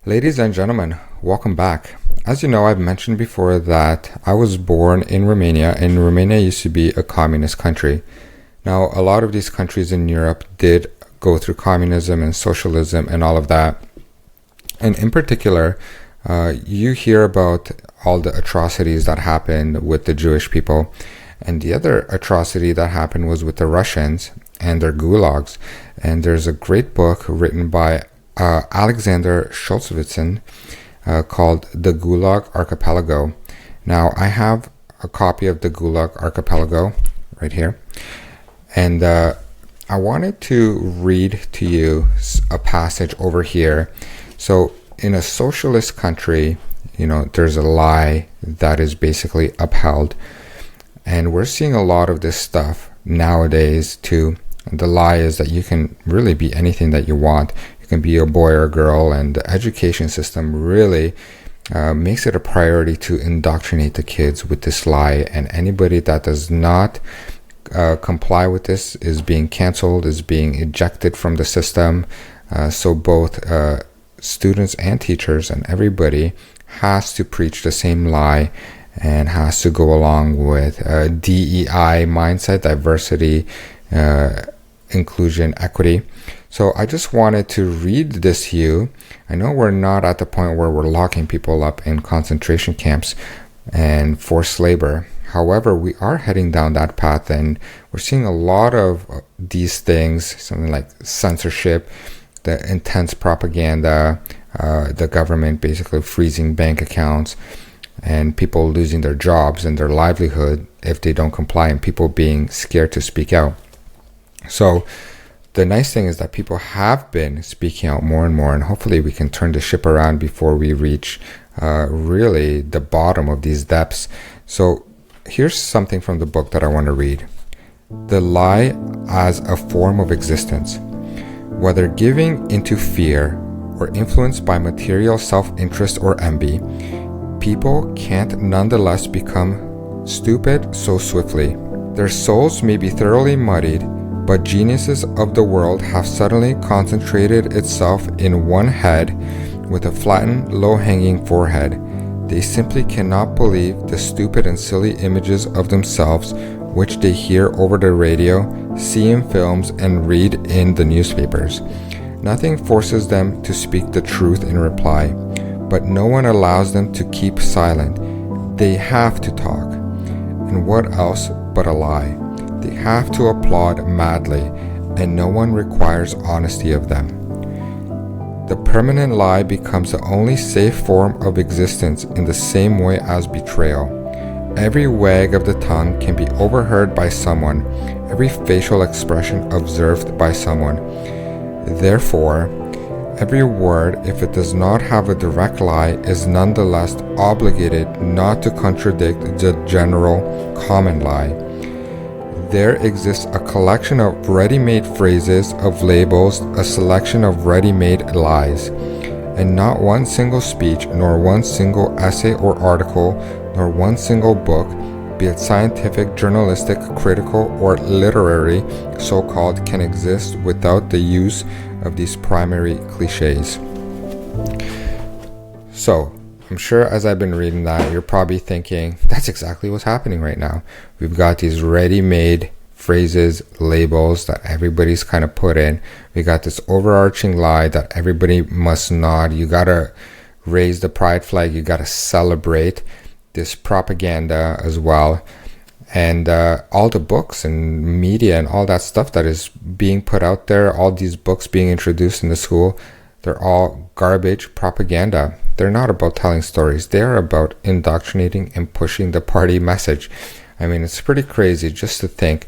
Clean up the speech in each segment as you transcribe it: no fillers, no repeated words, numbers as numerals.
Ladies and gentlemen, welcome back. As you know, I've mentioned before that I was born in Romania, and Romania used to be a communist country. Now, a lot of these countries in Europe did go through communism and socialism and all of that. And in particular, you hear about all the atrocities that happened with the Jewish people. And the other atrocity that happened was with the Russians and their gulags. And there's a great book written by Alexander Solzhenitsyn called The Gulag Archipelago. Now, I have a copy of The Gulag Archipelago right here. And I wanted to read to you a passage over here. So, in a socialist country, there's a lie that is basically upheld. And we're seeing a lot of this stuff nowadays too. The lie is that you can really be anything that you want. You can be a boy or a girl, and the education system really makes it a priority to indoctrinate the kids with this lie. And anybody that does not comply with this is being canceled, is being ejected from the system. So both students and teachers and everybody has to preach the same lie and has to go along with DEI mindset, diversity, inclusion, equity. So I just wanted to read this to you. I know we're not at the point where we're locking people up in concentration camps and forced labor. However, we are heading down that path, and we're seeing a lot of these things, something like censorship, the intense propaganda, the government basically freezing bank accounts, and people losing their jobs and their livelihood if they don't comply, and people being scared to speak out. So the nice thing is that people have been speaking out more and more, and hopefully we can turn the ship around before we reach really the bottom of these depths. So here's something from the book that I want to read. The lie as a form of existence. Whether giving into fear or influenced by material self-interest or envy, people can't nonetheless become stupid so swiftly. Their souls may be thoroughly muddied, but geniuses of the world have suddenly concentrated itself in one head with a flattened, low-hanging forehead. They simply cannot believe the stupid and silly images of themselves which they hear over the radio, see in films, and read in the newspapers. Nothing forces them to speak the truth in reply, but no one allows them to keep silent. They have to talk. And what else but a lie? They have to applaud madly, and no one requires honesty of them. The permanent lie becomes the only safe form of existence in the same way as betrayal. Every wag of the tongue can be overheard by someone, every facial expression observed by someone. Therefore, every word, if it does not have a direct lie, is nonetheless obligated not to contradict the general common lie. There exists a collection of ready-made phrases, of labels, a selection of ready-made lies, and not one single speech, nor one single essay or article, nor one single book, be it scientific, journalistic, critical, or literary, so-called, can exist without the use of these primary cliches. So, I'm sure as I've been reading that, you're probably thinking, that's exactly what's happening right now. We've got these ready-made phrases, labels that everybody's kind of put in. We got this overarching lie that everybody must nod. You gotta raise the pride flag. You gotta celebrate this propaganda as well. And all the books and media and all that stuff that is being put out there, all these books being introduced in the school, they're all garbage propaganda. They're not about telling stories. They're about indoctrinating and pushing the party message. I mean, it's pretty crazy just to think.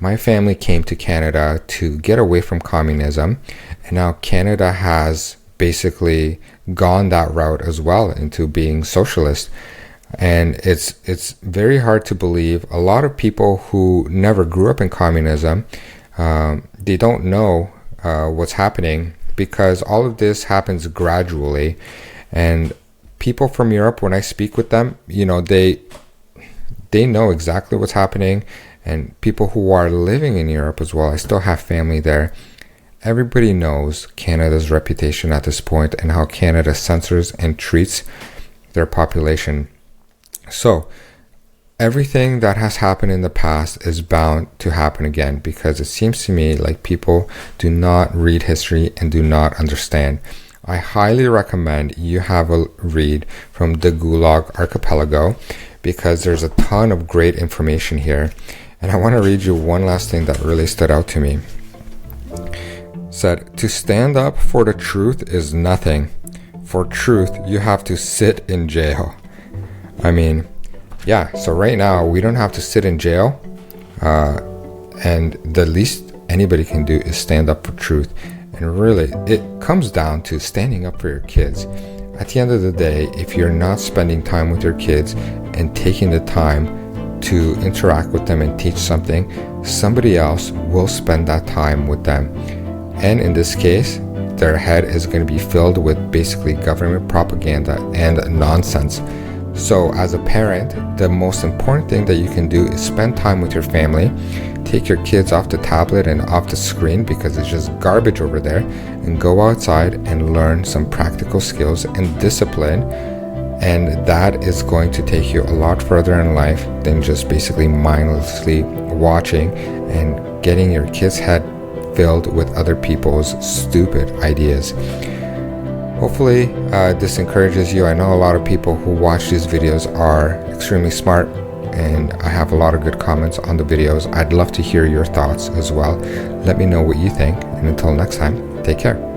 My family came to Canada to get away from communism, and now Canada has basically gone that route as well into being socialist. And it's very hard to believe. A lot of people who never grew up in communism, they don't know what's happening, because all of this happens gradually. And people from Europe, when I speak with them, they know exactly what's happening. And people who are living in Europe as well, I still have family there. Everybody knows Canada's reputation at this point and how Canada censors and treats their population. So everything that has happened in the past is bound to happen again, because it seems to me like people do not read history and do not understand. I highly recommend you have a read from the Gulag Archipelago, because there's a ton of great information here. And I want to read you one last thing that really stood out to me. Said, to stand up for the truth is nothing. For truth, you have to sit in jail. I mean, yeah, so right now we don't have to sit in jail. And the least anybody can do is stand up for truth. And really, it comes down to standing up for your kids. At the end of the day, if you're not spending time with your kids and taking the time to interact with them and teach something, somebody else will spend that time with them. And in this case, their head is going to be filled with basically government propaganda and nonsense. So as a parent, the most important thing that you can do is spend time with your family. Take your kids off the tablet and off the screen, because it's just garbage over there, and go outside and learn some practical skills and discipline. And that is going to take you a lot further in life than just basically mindlessly watching and getting your kid's head filled with other people's stupid ideas. Hopefully this encourages you. I know a lot of people who watch these videos are extremely smart, and I have a lot of good comments on the videos. I'd love to hear your thoughts as well. Let me know what you think, and until next time, take care.